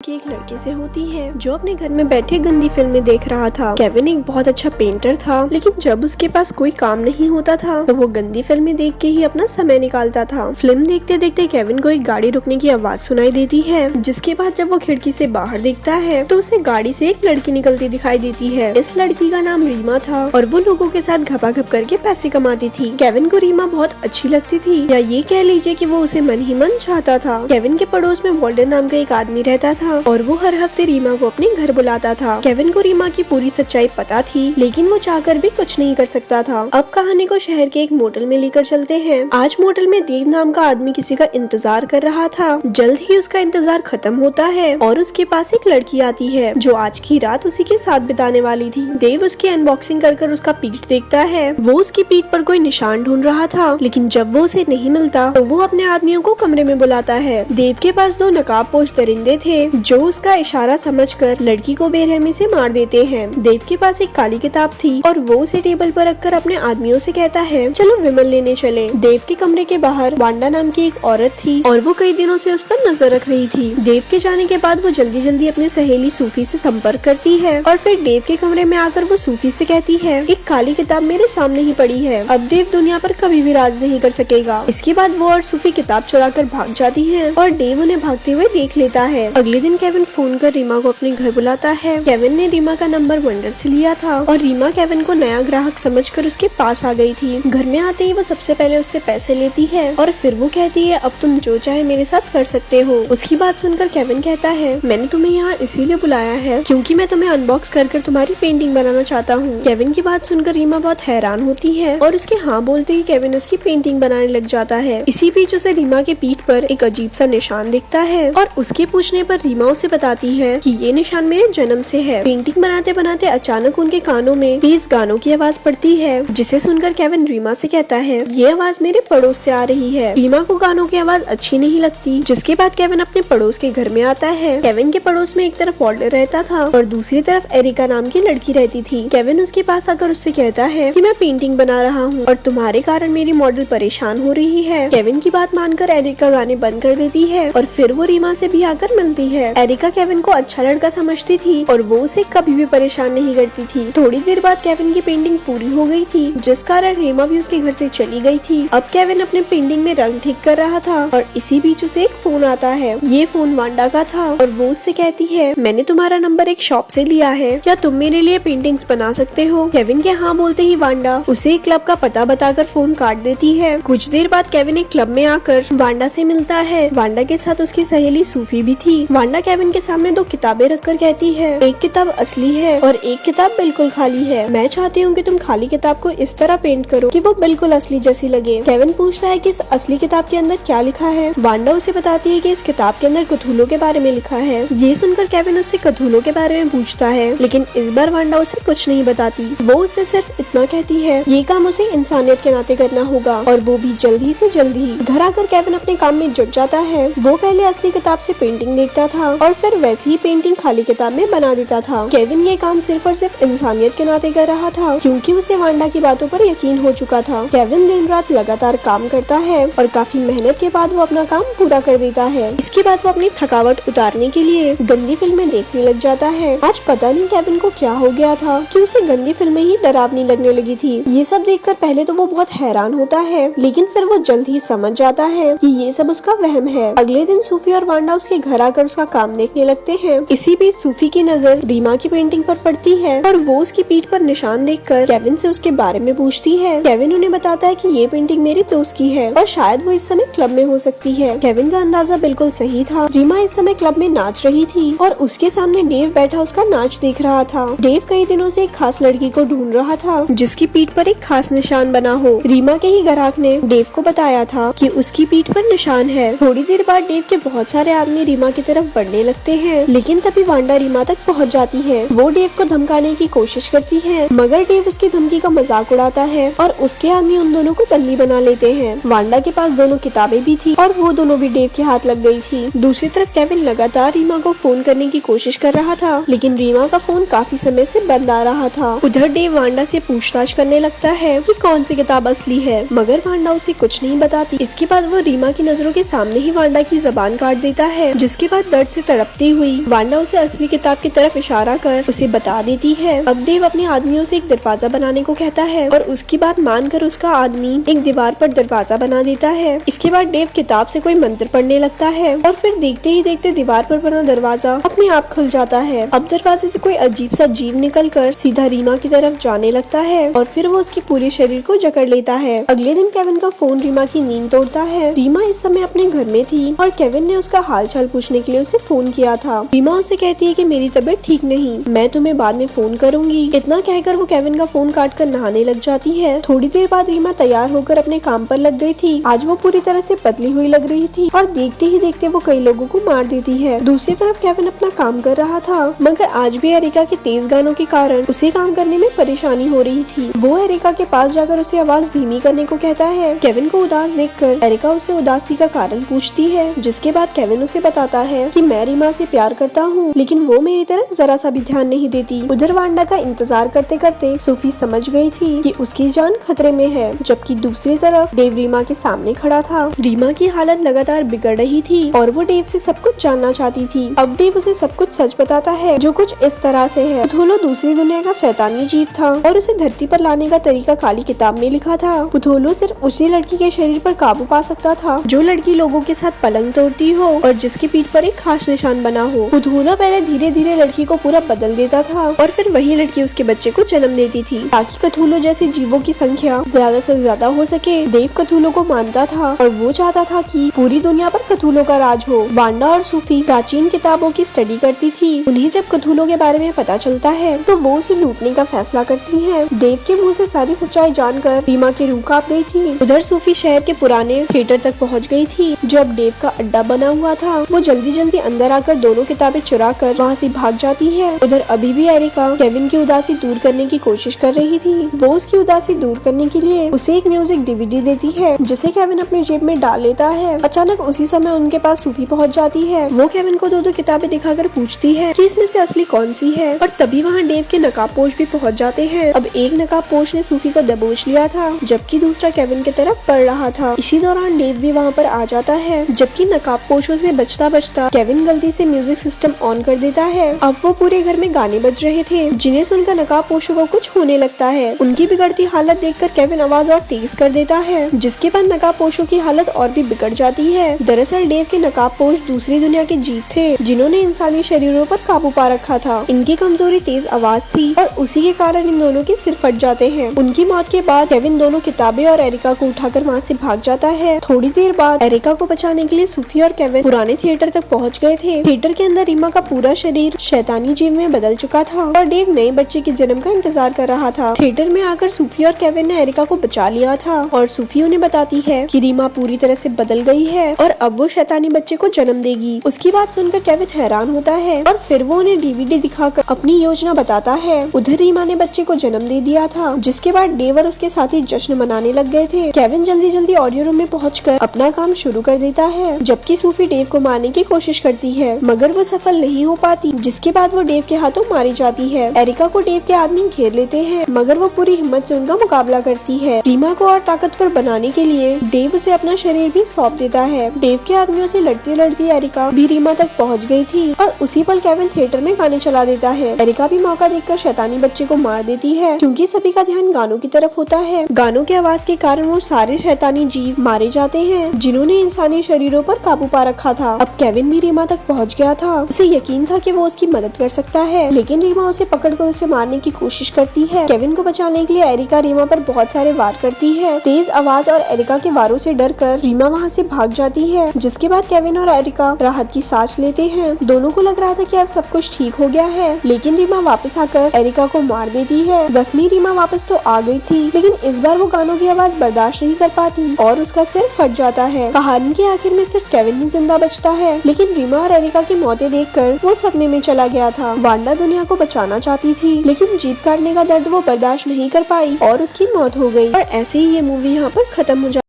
की एक लड़के से होती है जो अपने घर में बैठे गंदी फिल्में देख रहा था। केविन एक बहुत अच्छा पेंटर था, लेकिन जब उसके पास कोई काम नहीं होता था तो वो गंदी फिल्में देख के ही अपना समय निकालता था। फिल्म देखते देखते केविन को एक गाड़ी रुकने की आवाज सुनाई देती है, जिसके बाद जब वो खिड़की से बाहर देखता है तो उसे गाड़ी से एक लड़की निकलती दिखाई देती है। इस लड़की का नाम रीमा था और वो लोगों के साथ घपाघप करके पैसे कमाती थी। केविन को रीमा बहुत अच्छी लगती थी, या ये कह लीजिए कि वो उसे मन ही मन चाहता था। केविन के पड़ोस में वॉल्डन नाम का एक आदमी रहता था और वो हर हफ्ते रीमा को अपने घर बुलाता था। केविन को रीमा की पूरी सच्चाई पता थी, लेकिन वो चाहकर भी कुछ नहीं कर सकता था। अब कहानी को शहर के एक मोटल में लेकर चलते हैं। आज मोटल में देव नाम का आदमी किसी का इंतजार कर रहा था। जल्द ही उसका इंतजार खत्म होता है और उसके पास एक लड़की आती है जो आज की रात उसी के साथ बिताने वाली थी। देव उसकी अनबॉक्सिंग कर उसका पीठ देखता है। वो उसकी पीठ पर कोई निशान ढूंढ रहा था, लेकिन जब वो उसे नहीं मिलता तो वो अपने आदमियों को कमरे में बुलाता है। देव के पास दो नकाबपोश दरिंदे थे जो उसका इशारा समझकर लड़की को बेरहमी से मार देते हैं। देव के पास एक काली किताब थी और वो उसे टेबल पर रखकर अपने आदमियों से कहता है, चलो विमल लेने चले। देव के कमरे के बाहर वांडा नाम की एक औरत थी और वो कई दिनों से उस पर नजर रख रही थी। देव के जाने के बाद वो जल्दी जल्दी अपनी सहेली सूफी से संपर्क करती है और फिर देव के कमरे में आकर वो सूफी से कहती है, एक काली किताब मेरे सामने ही पड़ी है, अब देव दुनिया पर कभी भी राज नहीं कर सकेगा। इसके बाद वो और सूफी किताब चुरा कर भाग जाती है और देव उन्हें भागते हुए देख लेता है। अगले दिन केविन फोन कर रीमा को अपने घर बुलाता है। केविन ने रीमा का नंबर वंडर से लिया था और रीमा केविन को नया ग्राहक समझकर उसके पास आ गई थी। घर में आते ही वो सबसे पहले उससे पैसे लेती है और फिर वो कहती है, अब तुम जो चाहे मेरे साथ कर सकते हो। उसकी बात सुनकर केविन कहता है, मैंने तुम्हें यहाँ इसीलिए बुलाया है क्योंकि मैं तुम्हें अनबॉक्स कर तुम्हारी पेंटिंग बनाना चाहता हूँ। केविन की बात सुनकर रीमा बहुत हैरान होती है और उसके हाँ बोलते ही केविन उसकी पेंटिंग बनाने लग जाता है। इसी बीच उसे रीमा के पीठ पर एक अजीब सा निशान दिखता है और उसके पूछने पर रीमा उसे बताती है कि ये निशान मेरे जन्म से है। पेंटिंग बनाते बनाते अचानक उनके कानों में तेज गानों की आवाज पड़ती है, जिसे सुनकर केविन रीमा से कहता है, ये आवाज मेरे पड़ोस से आ रही है। रीमा को गानों की आवाज अच्छी नहीं लगती, जिसके बाद केविन अपने पड़ोस के घर में आता है। केविन के पड़ोस में एक तरफ वॉल्डर रहता था और दूसरी तरफ एरिका नाम की लड़की रहती थी। केविन उसके पास आकर उससे कहता है कि मैं पेंटिंग बना रहा हूँ और तुम्हारे कारण मेरी मॉडल परेशान हो रही है। केविन की बात मानकर एरिका गाने बंद कर देती है और फिर वो रीमा से भी आकर मिलती है। एरिका केविन को अच्छा लड़का समझती थी और वो उसे कभी भी परेशान नहीं करती थी। थोड़ी देर बाद केविन की पेंटिंग पूरी हो गई थी, जिस कारण रीमा भी उसके घर से चली गई थी। अब केविन अपने पेंटिंग में रंग ठीक कर रहा था और इसी बीच उसे एक फोन आता है। ये फोन वांडा का था और वो उससे कहती है, मैंने तुम्हारा नंबर एक शॉप से लिया है, क्या तुम मेरे लिए पेंटिंग्स बना सकते हो? केविन के हाँ बोलते ही वांडा उसे एक क्लब का पता बताकर फोन काट देती है। कुछ देर बाद केविन एक क्लब में आकर वांडा से मिलता है। वांडा के साथ उसकी सहेली सूफी भी थी। वांडा केविन के सामने दो किताबें रखकर कहती है, एक किताब असली है और एक किताब बिल्कुल खाली है। मैं चाहती हूँ कि तुम खाली किताब को इस तरह पेंट करो कि वो बिल्कुल असली जैसी लगे। केविन पूछता है कि इस असली किताब के अंदर क्या लिखा है। वांडा उसे बताती है कि इस किताब के अंदर कथूलों के बारे में लिखा है। ये सुनकर केविन उससे कथूलों के बारे में पूछता है, लेकिन इस बार वांडा उसे कुछ नहीं बताती। वो उससे सिर्फ इतना कहती है, ये काम उसे इंसानियत के नाते करना होगा और वो भी जल्दी से जल्दी। घर आकर केविन अपने काम में जुट जाता है। वो पहले असली किताब से पेंटिंग देखता था और फिर वैसी ही पेंटिंग खाली किताब में बना देता था। केविन ये काम सिर्फ और सिर्फ इंसानियत के नाते कर रहा था क्योंकि उसे वांडा की बातों पर यकीन हो चुका था। केविन दिन रात लगातार काम करता है और काफी मेहनत के बाद वो अपना काम पूरा कर देता है। इसके बाद वो अपनी थकावट उतारने के लिए गंदी फिल्में देखने लग जाता है। आज पता नहीं केविन को क्या हो गया था कि उसे गंदी फिल्में ही डरावनी लगने लगी थी। ये सब देखकर पहले तो वो बहुत हैरान होता है, लेकिन फिर वो जल्द ही समझ जाता है कि ये सब उसका वहम है। अगले दिन सूफी और वांडा उसके घर आकर उसका काम देखने लगते हैं। इसी बीच सूफी की नजर रीमा की पेंटिंग पर पड़ती है और वो उसकी पीठ पर निशान देखकर केविन से उसके बारे में पूछती है। केविन उन्हें बताता है कि ये पेंटिंग मेरी दोस्त की है और शायद वो इस समय क्लब में हो सकती है। केविन का अंदाजा बिल्कुल सही था। रीमा इस समय क्लब में नाच रही थी और उसके सामने डेव बैठा उसका नाच देख रहा था। डेव कई दिनों से एक खास लड़की को ढूंढ रहा था जिसकी पीठ पर एक खास निशान बना हो। रीमा के ही ग्राहक ने डेव को बताया था कि उसकी पीठ पर निशान है। थोड़ी देर बाद डेव के बहुत सारे आदमी रीमा की तरफ बढ़ने लगते हैं, लेकिन तभी वांडा रीमा तक पहुंच जाती है। वो डेव को धमकाने की कोशिश करती है, मगर डेव उसकी धमकी का मजाक उड़ाता है और उसके आदमी उन दोनों को बंदी बना लेते हैं। वांडा के पास दोनों किताबें भी थी और वो दोनों भी डेव के हाथ लग गई थी। दूसरी तरफ केविन लगातार रीमा को फोन करने की कोशिश कर रहा था, लेकिन रीमा का फोन काफी समय से बंद आ रहा था। उधर डेव वांडा से पूछताछ करने लगता है कि कौन सी किताब असली है, मगर वांडा उसे कुछ नहीं बताती। इसके बाद वो रीमा की नजरों के सामने ही वांडा की जबान काट देता है, जिसके बाद दर्द उसे तड़पती हुई वांडा उसे असली किताब की तरफ इशारा कर उसे बता देती है। अब डेव अपने आदमियों से एक दरवाजा बनाने को कहता है और उसकी बात मानकर उसका आदमी एक दीवार पर दरवाजा बना देता है। इसके बाद डेव किताब से कोई मंत्र पढ़ने लगता है और फिर देखते ही देखते दीवार पर बना दरवाजा अपने आप खुल जाता है। अब दरवाजे से कोई अजीब सा जीव निकलकर सीधा रीमा की तरफ जाने लगता है और फिर वो उसके पूरे शरीर को जकड़ लेता है। अगले दिन केविन का फोन रीमा की नींद तोड़ता है। रीमा इस समय अपने घर में थी और केविन ने उसका हाल चाल पूछने के लिए उसे फोन किया था। रीमा उसे कहती है कि मेरी तबीयत ठीक नहीं, मैं तुम्हें बाद में फोन करूंगी। इतना कहकर वो केविन का फोन काट कर नहाने लग जाती है। थोड़ी देर बाद रीमा तैयार होकर अपने काम पर लग गई थी। आज वो पूरी तरह से पतली हुई लग रही थी और देखते ही देखते वो कई लोगों को मार देती है। दूसरी तरफ केविन अपना काम कर रहा था, मगर आज भी एरिका के तेज गानों के कारण उसे काम करने में परेशानी हो रही थी। वो एरिका के पास जाकर उसे आवाज धीमी करने को कहता है। केविन को उदास देखकर एरिका उसे उदासी का कारण पूछती है, जिसके बाद केविन उसे बताता है कि मैं रीमा से प्यार करता हूँ, लेकिन वो मेरी तरफ जरा सा भी ध्यान नहीं देती। उधर वांडा का इंतजार करते करते सोफी समझ गई थी कि उसकी जान खतरे में है, जबकि दूसरी तरफ डेव रीमा के सामने खड़ा था। रीमा की हालत लगातार बिगड़ रही थी और वो डेव से सब कुछ जानना चाहती थी। अब डेव उसे सब कुछ सच बताता है, जो कुछ इस तरह से है। पुथोलो दूसरी दुनिया का शैतानी जीव था और उसे धरती पर लाने का तरीका काली किताब में लिखा था। पुथोलो सिर्फ उसी लड़की के शरीर पर काबू पा सकता था जो लड़की लोगों के साथ पलंग तोड़ती हो और जिसकी पीठ पर एक खास निशान बना हो। पुथोलो पहले धीरे धीरे लड़की को पूरा बदल देता था और फिर वही लड़की उसके बच्चे को जन्म देती थी, ताकि कथूलो जैसे जीवों की संख्या ज्यादा से ज्यादा हो सके। देव कथूलो को मानता था और वो चाहता था कि पूरी दुनिया पर कथूलो का राज हो। वांडा और सूफी प्राचीन किताबों की स्टडी करती थी। उन्हें जब कथूलो के बारे में पता चलता है तो वो उसे लूटने का फैसला करती है। देव के मुंह से सारी सच्चाई जानकर रीमा की रूह कांप गई थी। उधर सूफी शहर के पुराने थिएटर तक पहुंच गई थी, जो अब डेव का अड्डा बना हुआ था। वो जल्दी जल्दी अंदर आकर दोनों किताबें चुरा कर वहाँ से भाग जाती है। उधर अभी भी एरिका केविन की उदासी दूर करने की कोशिश कर रही थी। वो उसकी उदासी दूर करने के लिए उसे एक म्यूजिक डीवीडी देती है, जिसे केविन अपनी जेब में डाल लेता है। अचानक उसी समय उनके पास सूफी पहुंच जाती है। वो केविन को दो किताबें दिखाकर पूछती है कि इसमें से असली कौन सी है, और तभी वहाँ डेव के नकाबपोश भी पहुंच जाते हैं। अब एक नकाबपोश ने सूफी को दबोच लिया था, जबकि दूसरा केविन की तरफ बढ़ रहा था। इसी दौरान डेव भी वहाँ पर आ जाता है, जबकि नकाबपोशों से बचता बचता केविन गलती से म्यूजिक सिस्टम ऑन कर देता है। अब वो पूरे घर में गाने बज रहे थे, जिन्हें सुनकर नकाबपोशों को कुछ होने लगता है। उनकी बिगड़ती हालत देखकर केविन आवाज और तेज कर देता है, जिसके बाद नकाबपोशों की हालत और भी बिगड़ जाती है। दरअसल डेव के नकाबपोश दूसरी दुनिया के जीव थे, जिन्होंने इंसानी शरीरों पर काबू पा रखा था। इनकी कमजोरी तेज आवाज थी और उसी के कारण इन दोनों के सिर फट जाते हैं। उनकी मौत के बाद केविन दोनों किताबें और एरिका को उठाकर वहाँ से भाग जाता है। थोड़ी देर बाद एरिका को बचाने के लिए सूफी और केविन पुराने थिएटर तक पहुँच गए थे। थिएटर के अंदर रीमा का पूरा शरीर शैतानी जीव में बदल चुका था और डेव नए बच्चे के जन्म का इंतजार कर रहा था। थिएटर में आकर सूफी और केविन ने एरिका को बचा लिया था और सूफी उन्हें बताती है कि रीमा पूरी तरह से बदल गई है और अब वो शैतानी बच्चे को जन्म देगी। उसकी बात सुनकर केविन हैरान होता है और फिर वो उन्हें डीवीडी दिखाकर अपनी योजना बताता है। उधर रीमा ने बच्चे को जन्म दे दिया था, जिसके बाद डेव और उसके साथी जश्न मनाने लग गए थे। केविन जल्दी जल्दी ऑडियो रूम में पहुंचकर अपना काम शुरू कर देता है, जबकि सूफी डेव को मारने की कोशिश करती है, मगर वो सफल नहीं हो पाती, जिसके बाद वो डेव के हाथों मारी जाती है। एरिका को डेव के आदमी घेर लेते हैं, मगर वो पूरी हिम्मत से उनका मुकाबला करती है। रीमा को और ताकतवर बनाने के लिए डेव उसे अपना शरीर भी सौंप देता है। डेव के आदमियों से लड़ती लड़ती एरिका भी रीमा तक पहुंच गई थी और उसी पल केविन थिएटर में गाने चला देता है। एरिका भी मौका देखकर शैतानी बच्चे को मार देती है, क्योंकि सभी का ध्यान गानों की तरफ होता है। गानों की आवाज के कारण वो सारे शैतानी जीव मारे जाते हैं, जिन्होंने इंसानी शरीरों पर काबू पा रखा था। अब केविन भी रीमा तक पहुंच गया था। उसे यकीन था कि वो उसकी मदद कर सकता है, लेकिन रीमा उसे पकड़कर उसे मारने की कोशिश करती है। केविन को बचाने के लिए एरिका रीमा पर बहुत सारे वार करती है। तेज आवाज और एरिका के वारों से डरकर रीमा वहाँ से भाग जाती है, जिसके बाद केविन और एरिका राहत की सांस लेते हैं। दोनों को लग रहा था कि अब सब कुछ ठीक हो गया है, लेकिन रीमा वापस आकर एरिका को मार देती है। जख्मी रीमा वापस तो आ गई थी, लेकिन इस बार वो गानों की आवाज बर्दाश्त नहीं कर पाती और उसका सिर फट जाता है। कहानी के आखिर में सिर्फ केविन ही जिंदा बचता है, लेकिन रीमा और एरिका की मौतें देखकर वो सदमे में चला गया था। वांडा दुनिया को बचाना चाहती थी, लेकिन जीप काटने का दर्द वो बर्दाश्त नहीं कर पाई और उसकी मौत हो गई। और ऐसे ही ये मूवी यहाँ पर खत्म हो जाती है।